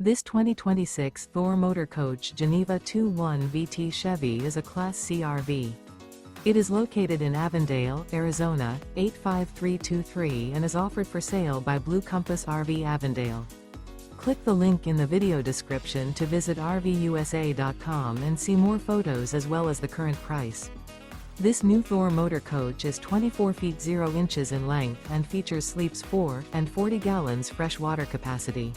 This 2026 Thor Motor Coach Geneva 2.1 VT Chevy is a Class C RV. It is located in Avondale, Arizona, 85323 and is offered for sale by Blue Compass RV Avondale. Click the link in the video description to visit RVUSA.com and see more photos as well as the current price. This new Thor Motor Coach is 24 feet 0 inches in length and features sleeps 4 and 40 gallons fresh water capacity.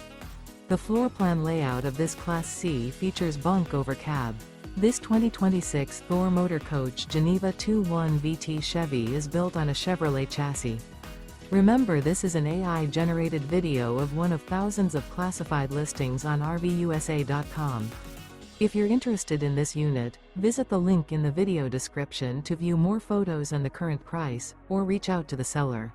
The floor plan layout of this Class C features Bunk Over Cab. This 2026 Thor Motor Coach Geneva 2.1 VT Chevy is built on a Chevrolet chassis. Remember, this is an AI-generated video of one of thousands of classified listings on RVUSA.com. If you're interested in this unit, visit the link in the video description to view more photos and the current price, or reach out to the seller.